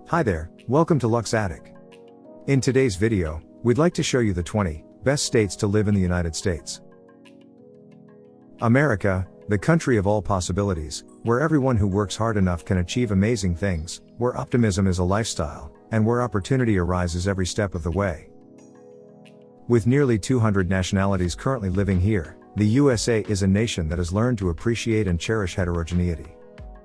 Hi there, welcome to Luck's Attic. In today's video, we'd like to show you the 20 best states to live in the United States. America, the country of all possibilities, where everyone who works hard enough can achieve amazing things, where optimism is a lifestyle, and where opportunity arises every step of the way. With nearly 200 nationalities currently living here, the USA is a nation that has learned to appreciate and cherish heterogeneity.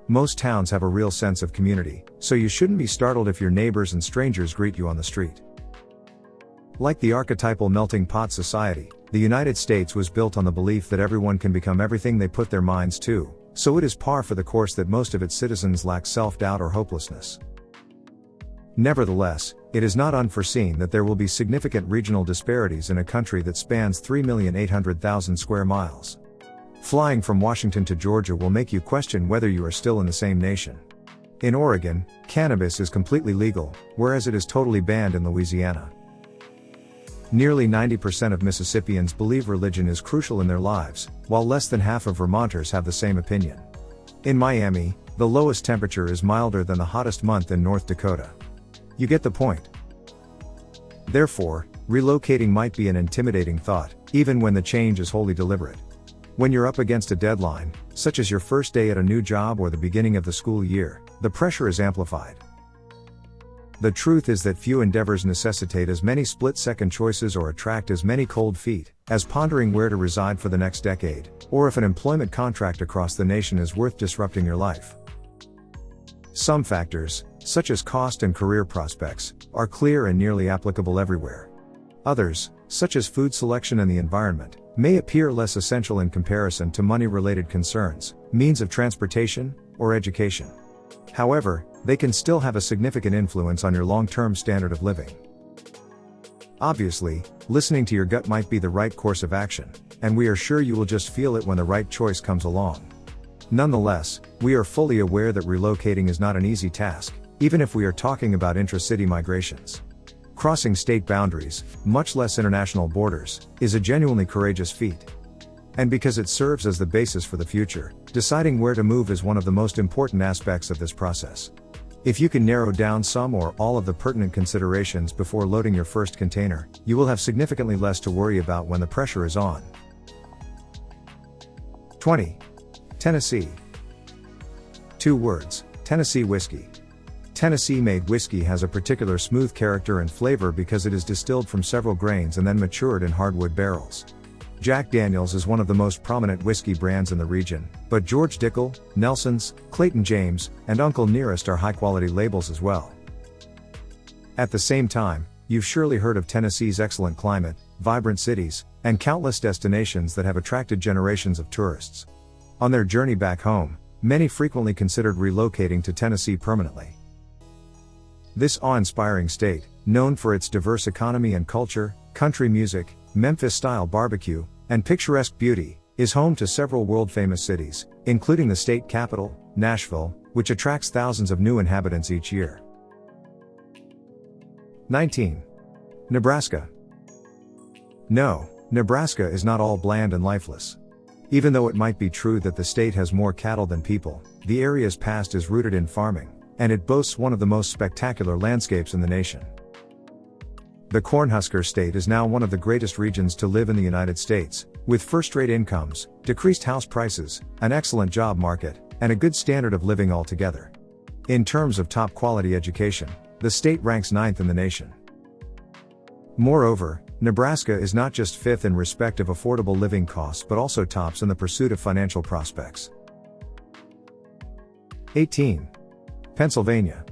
Most towns have a real sense of community, so you shouldn't be startled if your neighbors and strangers greet you on the street. Like the archetypal melting pot society, the United States was built on the belief that everyone can become everything they put their minds to, so it is par for the course that most of its citizens lack self-doubt or hopelessness. Nevertheless, it is not unforeseen that there will be significant regional disparities in a country that spans 3,800,000 square miles. Flying from Washington to Georgia will make you question whether you are still in the same nation. In Oregon, cannabis is completely legal, whereas it is totally banned in Louisiana. Nearly 90% of Mississippians believe religion is crucial in their lives, while less than half of Vermonters have the same opinion. In Miami, the lowest temperature is milder than the hottest month in North Dakota. You get the point. Therefore, relocating might be an intimidating thought, even when the change is wholly deliberate. When you're up against a deadline, such as your first day at a new job or the beginning of the school year, the pressure is amplified. The truth is that few endeavors necessitate as many split-second choices or attract as many cold feet, as pondering where to reside for the next decade, or if an employment contract across the nation is worth disrupting your life. Some factors, such as cost and career prospects, are clear and nearly applicable everywhere. Others, such as food selection and the environment, may appear less essential in comparison to money-related concerns, means of transportation, or education. However, they can still have a significant influence on your long-term standard of living. Obviously, listening to your gut might be the right course of action, and we are sure you will just feel it when the right choice comes along. Nonetheless, we are fully aware that relocating is not an easy task, even if we are talking about intra-city migrations. Crossing state boundaries, much less international borders, is a genuinely courageous feat. And because it serves as the basis for the future, deciding where to move is one of the most important aspects of this process. If you can narrow down some or all of the pertinent considerations before loading your first container, you will have significantly less to worry about when the pressure is on. 20. Tennessee. 2 words, Tennessee whiskey. Tennessee-made whiskey has a particular smooth character and flavor because it is distilled from several grains and then matured in hardwood barrels. Jack Daniel's is one of the most prominent whiskey brands in the region, but George Dickel, Nelson's, Clayton James, and Uncle Nearest are high-quality labels as well. At the same time, you've surely heard of Tennessee's excellent climate, vibrant cities, and countless destinations that have attracted generations of tourists. On their journey back home, many frequently considered relocating to Tennessee permanently. This awe-inspiring state, known for its diverse economy and culture, country music, Memphis-style barbecue, and picturesque beauty, is home to several world-famous cities, including the state capital, Nashville, which attracts thousands of new inhabitants each year. 19. Nebraska. No, Nebraska is not all bland and lifeless. Even though it might be true that the state has more cattle than people, the area's past is rooted in farming, and it boasts one of the most spectacular landscapes in the nation. The Cornhusker State is now one of the greatest regions to live in the United States, with first-rate incomes, decreased house prices, an excellent job market, and a good standard of living altogether. In terms of top-quality education, the state ranks 9th in the nation. Moreover, Nebraska is not just 5th in respect of affordable living costs but also tops in the pursuit of financial prospects. 18. Pennsylvania.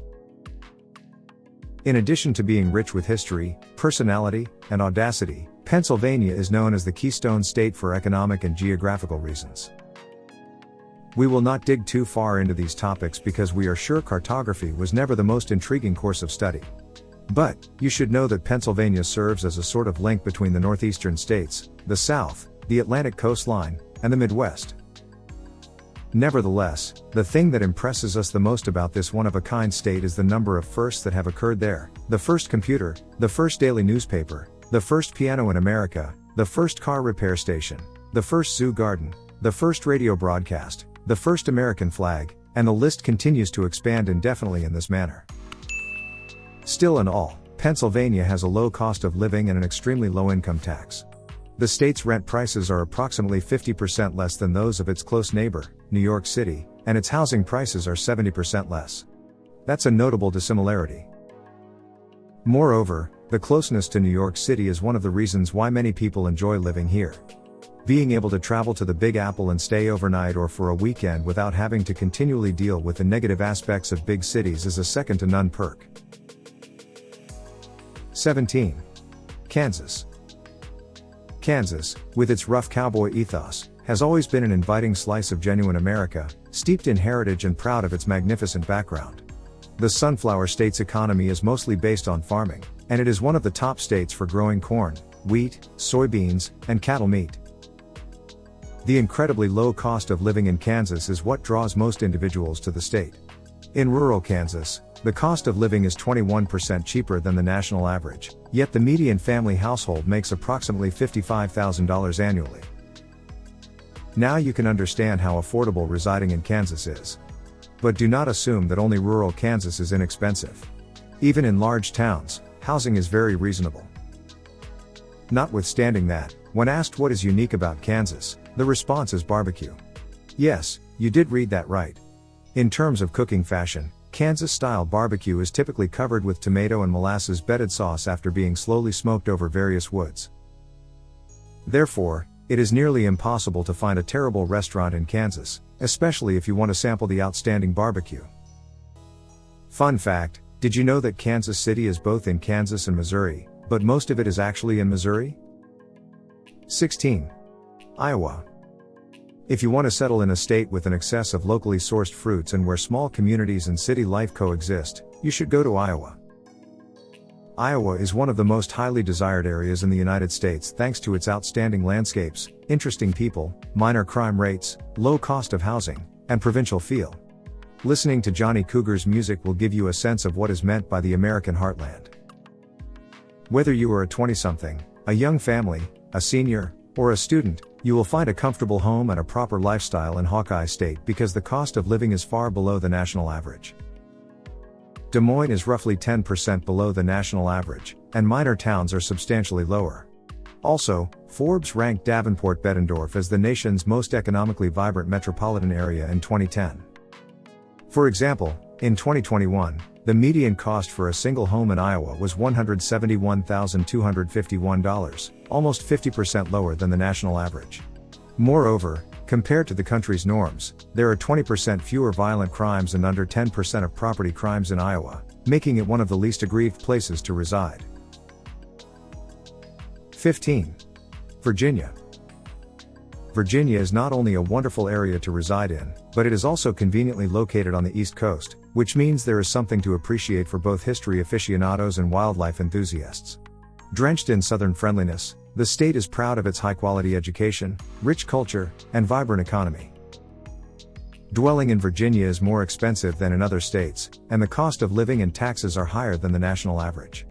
In addition to being rich with history, personality, and audacity, Pennsylvania is known as the Keystone State for economic and geographical reasons. We will not dig too far into these topics because we are sure cartography was never the most intriguing course of study. But, you should know that Pennsylvania serves as a sort of link between the northeastern states, the South, the Atlantic coastline, and the Midwest. Nevertheless, the thing that impresses us the most about this one-of-a-kind state is the number of firsts that have occurred there: the first computer, the first daily newspaper, the first piano in America, the first car repair station, the first zoo garden, the first radio broadcast, the first American flag, and the list continues to expand indefinitely in this manner. Still in all, Pennsylvania has a low cost of living and an extremely low income tax. The state's rent prices are approximately 50% less than those of its close neighbor, New York City, and its housing prices are 70% less. That's a notable dissimilarity. Moreover, the closeness to New York City is one of the reasons why many people enjoy living here. Being able to travel to the Big Apple and stay overnight or for a weekend without having to continually deal with the negative aspects of big cities is a second to none perk. 17. Kansas. Kansas, with its rough cowboy ethos, has always been an inviting slice of genuine America, steeped in heritage and proud of its magnificent background. The Sunflower State's economy is mostly based on farming, and it is one of the top states for growing corn, wheat, soybeans, and cattle meat. The incredibly low cost of living in Kansas is what draws most individuals to the state. In rural Kansas, the cost of living is 21% cheaper than the national average, yet the median family household makes approximately $55,000 annually. Now you can understand how affordable residing in Kansas is. But do not assume that only rural Kansas is inexpensive. Even in large towns, housing is very reasonable. Notwithstanding that, when asked what is unique about Kansas, the response is barbecue. Yes, you did read that right. In terms of cooking fashion, Kansas-style barbecue is typically covered with tomato and molasses-bedded sauce after being slowly smoked over various woods. Therefore, it is nearly impossible to find a terrible restaurant in Kansas, especially if you want to sample the outstanding barbecue. Fun fact, did you know that Kansas City is both in Kansas and Missouri, but most of it is actually in Missouri? 16. Iowa. If you want to settle in a state with an excess of locally sourced fruits and where small communities and city life coexist, you should go to Iowa. Iowa is one of the most highly desired areas in the United States thanks to its outstanding landscapes, interesting people, minor crime rates, low cost of housing, and provincial feel. Listening to Johnny Cougar's music will give you a sense of what is meant by the American heartland. Whether you are a 20-something, a young family, a senior, or a student, you will find a comfortable home and a proper lifestyle in Hawkeye State because the cost of living is far below the national average. Des Moines is roughly 10% below the national average, and minor towns are substantially lower. Also, Forbes ranked Davenport-Bettendorf as the nation's most economically vibrant metropolitan area in 2010. For example, in 2021, the median cost for a single home in Iowa was $171,251, almost 50% lower than the national average. Moreover, compared to the country's norms, there are 20% fewer violent crimes and under 10% of property crimes in Iowa, making it one of the least aggrieved places to reside. 15. Virginia. Virginia is not only a wonderful area to reside in, but it is also conveniently located on the East Coast, which means there is something to appreciate for both history aficionados and wildlife enthusiasts. Drenched in southern friendliness, the state is proud of its high-quality education, rich culture, and vibrant economy. Dwelling in Virginia is more expensive than in other states, and the cost of living and taxes are higher than the national average.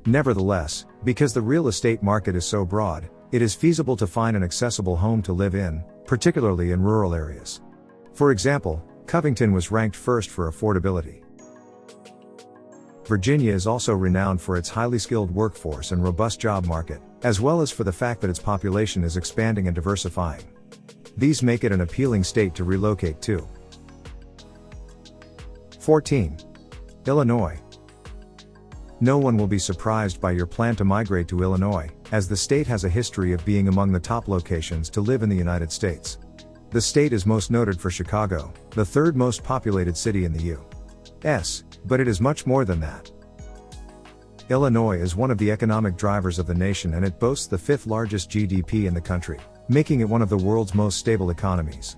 Nevertheless, because the real estate market is so broad, it is feasible to find an accessible home to live in, particularly in rural areas. For example, Covington was ranked first for affordability. Virginia is also renowned for its highly skilled workforce and robust job market, as well as for the fact that its population is expanding and diversifying. These make it an appealing state to relocate to. 14. Illinois. No one will be surprised by your plan to migrate to Illinois, as the state has a history of being among the top locations to live in the United States. The state is most noted for Chicago, the third most populated city in the U.S., but it is much more than that. Illinois is one of the economic drivers of the nation and it boasts the fifth largest GDP in the country, making it one of the world's most stable economies.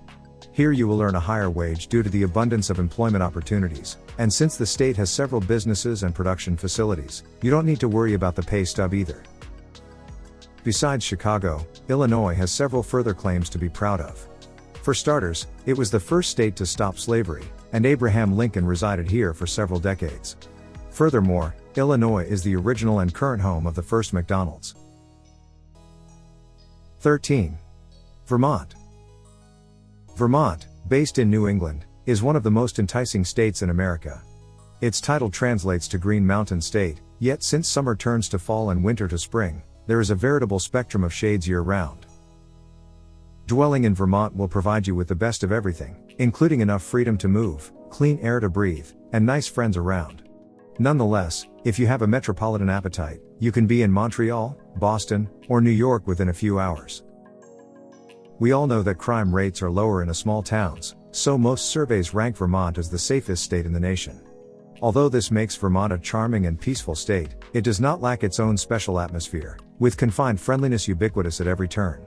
Here you will earn a higher wage due to the abundance of employment opportunities, and since the state has several businesses and production facilities, you don't need to worry about the pay stub either. Besides Chicago, Illinois has several further claims to be proud of. For starters, it was the first state to stop slavery, and Abraham Lincoln resided here for several decades. Furthermore, Illinois is the original and current home of the first McDonald's. 13. Vermont. Vermont, based in New England, is one of the most enticing states in America. Its title translates to Green Mountain State, yet since summer turns to fall and winter to spring, there is a veritable spectrum of shades year-round. Dwelling in Vermont will provide you with the best of everything, including enough freedom to move, clean air to breathe, and nice friends around. Nonetheless, if you have a metropolitan appetite, you can be in Montreal, Boston, or New York within a few hours. We all know that crime rates are lower in small towns, so most surveys rank Vermont as the safest state in the nation. Although this makes Vermont a charming and peaceful state, it does not lack its own special atmosphere, with confined friendliness ubiquitous at every turn.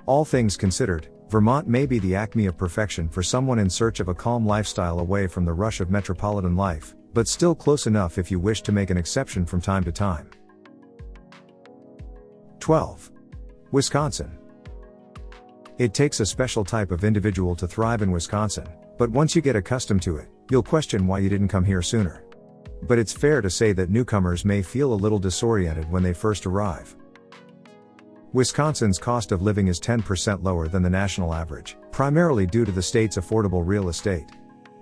All things considered, Vermont may be the acme of perfection for someone in search of a calm lifestyle away from the rush of metropolitan life, but still close enough if you wish to make an exception from time to time. 12. Wisconsin. It takes a special type of individual to thrive in Wisconsin, but once you get accustomed to it, you'll question why you didn't come here sooner. But it's fair to say that newcomers may feel a little disoriented when they first arrive. Wisconsin's cost of living is 10% lower than the national average, primarily due to the state's affordable real estate.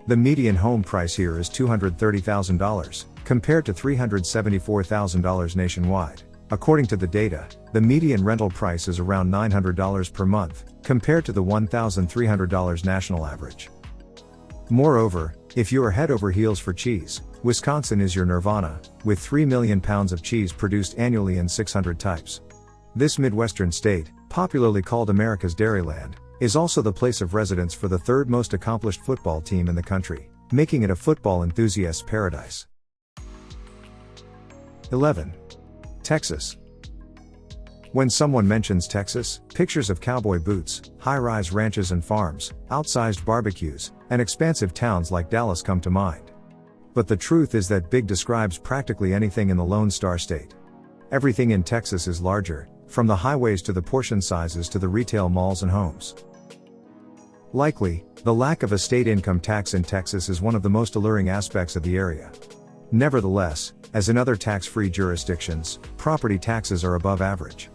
The median home price here is $230,000, compared to $374,000 nationwide. According to the data, the median rental price is around $900 per month, compared to the $1,300 national average. Moreover, if you are head over heels for cheese, Wisconsin is your nirvana, with 3 million pounds of cheese produced annually in 600 types. This Midwestern state, popularly called America's Dairyland, is also the place of residence for the third most accomplished football team in the country, making it a football enthusiast's paradise. 11. Texas. When someone mentions Texas, pictures of cowboy boots, high-rise ranches and farms, outsized barbecues, and expansive towns like Dallas come to mind. But the truth is that big describes practically anything in the Lone Star State. Everything in Texas is larger, from the highways to the portion sizes to the retail malls and homes. Likely, the lack of a state income tax in Texas is one of the most alluring aspects of the area. Nevertheless, as in other tax-free jurisdictions, property taxes are above average.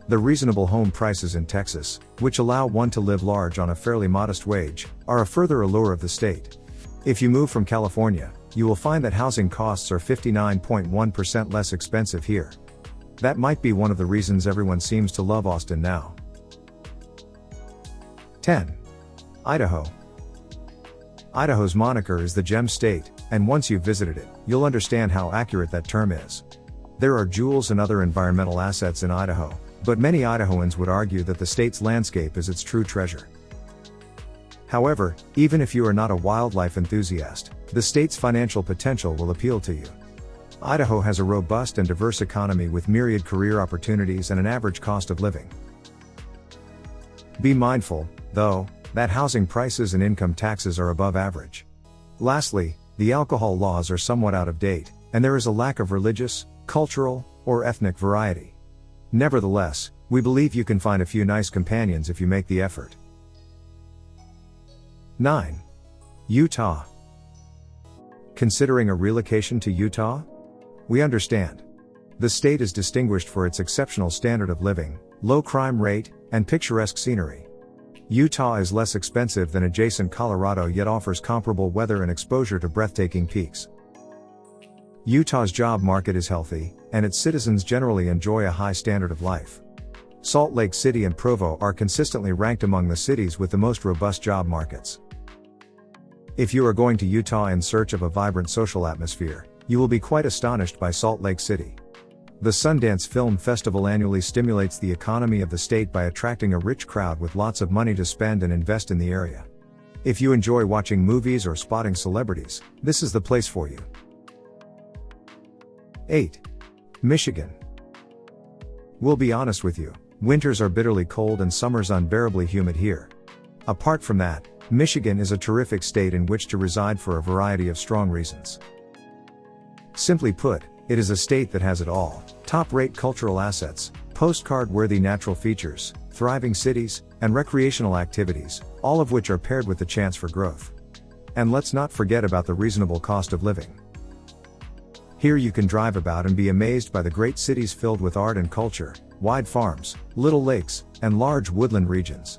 The reasonable home prices in Texas, which allow one to live large on a fairly modest wage, are a further allure of the state. If you move from California, you will find that housing costs are 59.1% less expensive here. That might be one of the reasons everyone seems to love Austin now. 10. Idaho. Idaho's moniker is the Gem State, and once you've visited it, you'll understand how accurate that term is. There are jewels and other environmental assets in Idaho, but many Idahoans would argue that the state's landscape is its true treasure. However, even if you are not a wildlife enthusiast, the state's financial potential will appeal to you. Idaho has a robust and diverse economy with myriad career opportunities and an average cost of living. Be mindful, though, that housing prices and income taxes are above average. Lastly, the alcohol laws are somewhat out of date, and there is a lack of religious, cultural, or ethnic variety. Nevertheless, we believe you can find a few nice companions if you make the effort. 9. Utah. Considering a relocation to Utah? We understand. The state is distinguished for its exceptional standard of living, low crime rate, and picturesque scenery. Utah is less expensive than adjacent Colorado yet offers comparable weather and exposure to breathtaking peaks. Utah's job market is healthy, and its citizens generally enjoy a high standard of life. Salt Lake City and Provo are consistently ranked among the cities with the most robust job markets. If you are going to Utah in search of a vibrant social atmosphere, you will be quite astonished by Salt Lake City. The Sundance Film Festival annually stimulates the economy of the state by attracting a rich crowd with lots of money to spend and invest in the area. If you enjoy watching movies or spotting celebrities, this is the place for you. 8. Michigan. We'll be honest with you, winters are bitterly cold and summers unbearably humid here. Apart from that, Michigan is a terrific state in which to reside for a variety of strong reasons. Simply put, it is a state that has it all: top-rate cultural assets, postcard-worthy natural features, thriving cities, and recreational activities, all of which are paired with the chance for growth. And let's not forget about the reasonable cost of living. Here you can drive about and be amazed by the great cities filled with art and culture, wide farms, little lakes, and large woodland regions.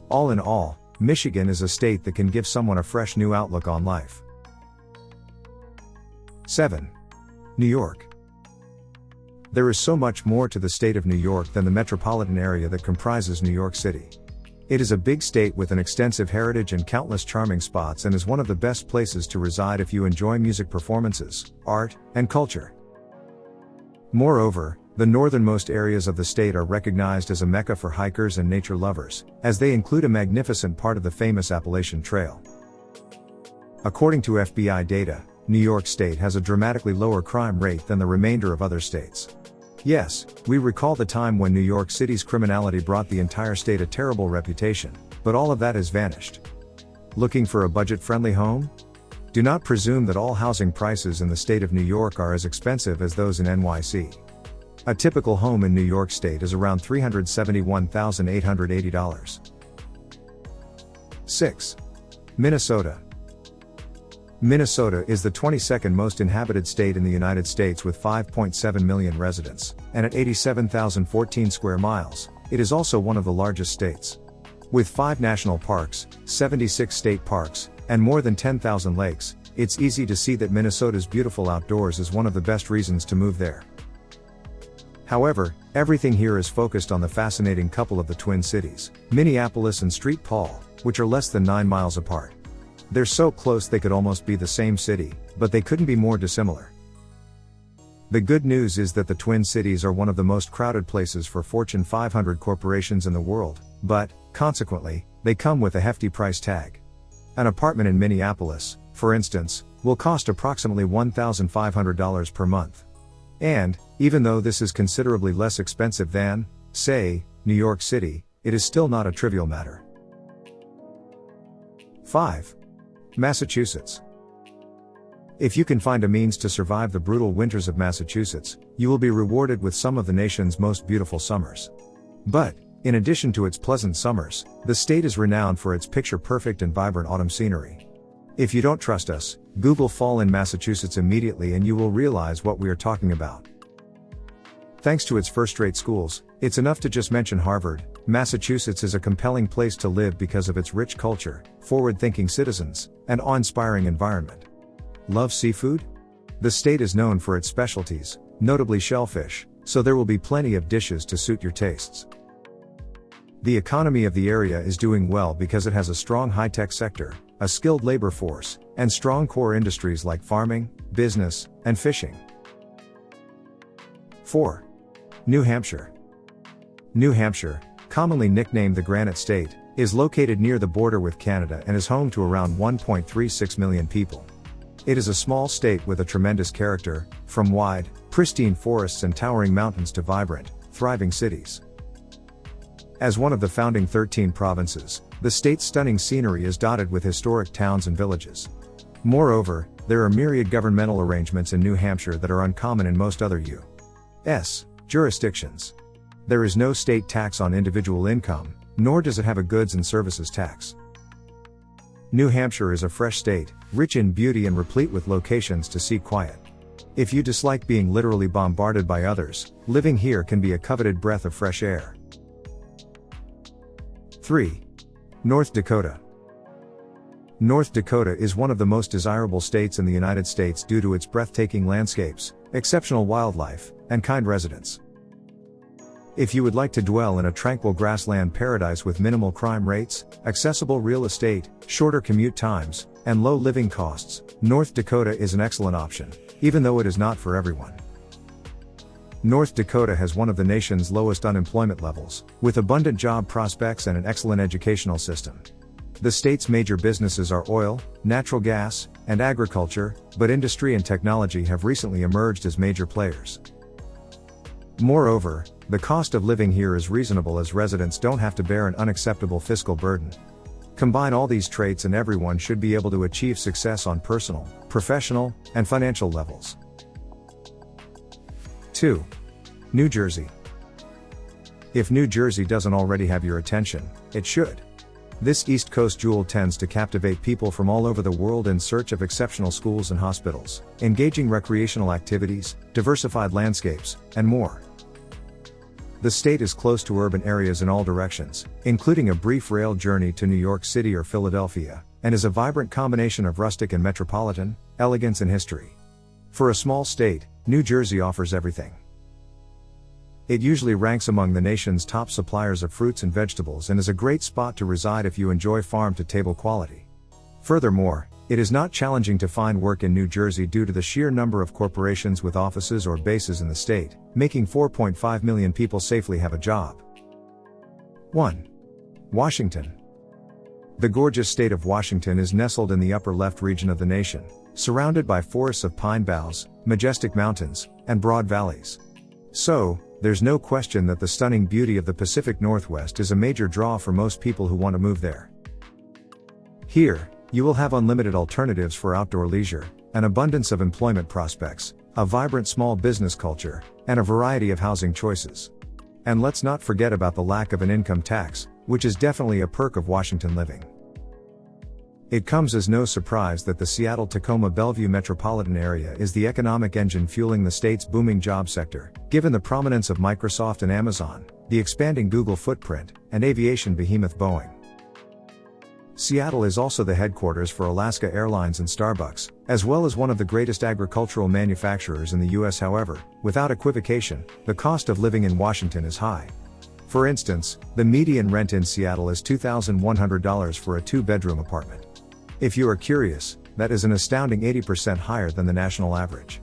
All in all, Michigan is a state that can give someone a fresh new outlook on life. 7. New York. There is so much more to the state of New York than the metropolitan area that comprises New York City. It is a big state with an extensive heritage and countless charming spots, and is one of the best places to reside if you enjoy music performances, art, and culture. Moreover, the northernmost areas of the state are recognized as a mecca for hikers and nature lovers, as they include a magnificent part of the famous Appalachian Trail. According to FBI data, New York State has a dramatically lower crime rate than the remainder of other states. Yes, we recall the time when New York City's criminality brought the entire state a terrible reputation, but all of that has vanished. Looking for a budget-friendly home? Do not presume that all housing prices in the state of New York are as expensive as those in NYC. A typical home in New York State is around $371,880. 6. Minnesota. Minnesota is the 22nd most inhabited state in the United States with 5.7 million residents, and at 87,014 square miles, it is also one of the largest states. With 5 national parks, 76 state parks, and more than 10,000 lakes, it's easy to see that Minnesota's beautiful outdoors is one of the best reasons to move there. However, everything here is focused on the fascinating couple of the Twin Cities, Minneapolis and St. Paul, which are less than 9 miles apart. They're so close they could almost be the same city, but they couldn't be more dissimilar. The good news is that the Twin Cities are one of the most crowded places for Fortune 500 corporations in the world, but, consequently, they come with a hefty price tag. An apartment in Minneapolis, for instance, will cost approximately $1,500 per month. And, even though this is considerably less expensive than, say, New York City, it is still not a trivial matter. 5. Massachusetts. If you can find a means to survive the brutal winters of Massachusetts, you will be rewarded with some of the nation's most beautiful summers. But, in addition to its pleasant summers, the state is renowned for its picture-perfect and vibrant autumn scenery. If you don't trust us, Google fall in Massachusetts immediately and you will realize what we are talking about. Thanks to its first-rate schools, it's enough to just mention Harvard. Massachusetts is a compelling place to live because of its rich culture, forward-thinking citizens, and awe-inspiring environment. Love seafood? The state is known for its specialties, notably shellfish, so there will be plenty of dishes to suit your tastes. The economy of the area is doing well because it has a strong high-tech sector, a skilled labor force, and strong core industries like farming, business, and fishing. 4. New Hampshire. New Hampshire, commonly nicknamed the Granite State, is located near the border with Canada and is home to around 1.36 million people. It is a small state with a tremendous character, from wide, pristine forests and towering mountains to vibrant, thriving cities. As one of the founding 13 provinces, the state's stunning scenery is dotted with historic towns and villages. Moreover, there are myriad governmental arrangements in New Hampshire that are uncommon in most other U.S. jurisdictions. There is no state tax on individual income, nor does it have a goods and services tax. New Hampshire is a fresh state, rich in beauty and replete with locations to seek quiet. If you dislike being literally bombarded by others, living here can be a coveted breath of fresh air. 3. North Dakota. North Dakota is one of the most desirable states in the United States due to its breathtaking landscapes, exceptional wildlife, and kind residents. If you would like to dwell in a tranquil grassland paradise with minimal crime rates, accessible real estate, shorter commute times, and low living costs, North Dakota is an excellent option, even though it is not for everyone. North Dakota has one of the nation's lowest unemployment levels, with abundant job prospects and an excellent educational system. The state's major businesses are oil, natural gas, and agriculture, but industry and technology have recently emerged as major players. Moreover, the cost of living here is reasonable as residents don't have to bear an unacceptable fiscal burden. Combine all these traits and everyone should be able to achieve success on personal, professional, and financial levels. 2. New Jersey. If New Jersey doesn't already have your attention, it should. This East Coast jewel tends to captivate people from all over the world in search of exceptional schools and hospitals, engaging recreational activities, diversified landscapes, and more. The state is close to urban areas in all directions, including a brief rail journey to New York City or Philadelphia, and is a vibrant combination of rustic and metropolitan, elegance and history. For a small state, New Jersey offers everything. It usually ranks among the nation's top suppliers of fruits and vegetables and is a great spot to reside if you enjoy farm-to-table quality. Furthermore, it is not challenging to find work in New Jersey due to the sheer number of corporations with offices or bases in the state, making 4.5 million people safely have a job. 1. Washington. The gorgeous state of Washington is nestled in the upper left region of the nation, surrounded by forests of pine boughs, majestic mountains, and broad valleys. So, there's no question that the stunning beauty of the Pacific Northwest is a major draw for most people who want to move there. Here, you will have unlimited alternatives for outdoor leisure, an abundance of employment prospects, a vibrant small business culture, and a variety of housing choices. And let's not forget about the lack of an income tax, which is definitely a perk of Washington living. It comes as no surprise that the Seattle-Tacoma-Bellevue metropolitan area is the economic engine fueling the state's booming job sector, given the prominence of Microsoft and Amazon, the expanding Google footprint, and aviation behemoth Boeing. Seattle is also the headquarters for Alaska Airlines and Starbucks, as well as one of the greatest agricultural manufacturers in the US. However, without equivocation, the cost of living in Washington is high. For instance, the median rent in Seattle is $2,100 for a two-bedroom apartment. If you are curious, that is an astounding 80% higher than the national average.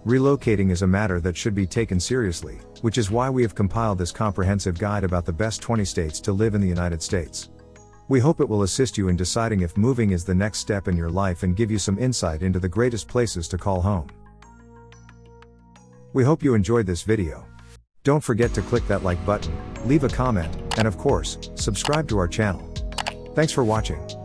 Relocating is a matter that should be taken seriously, which is why we have compiled this comprehensive guide about the best 20 states to live in the United States. We hope it will assist you in deciding if moving is the next step in your life and give you some insight into the greatest places to call home. We hope you enjoyed this video. Don't forget to click that like button, leave a comment, and of course, subscribe to our channel. Thanks for watching.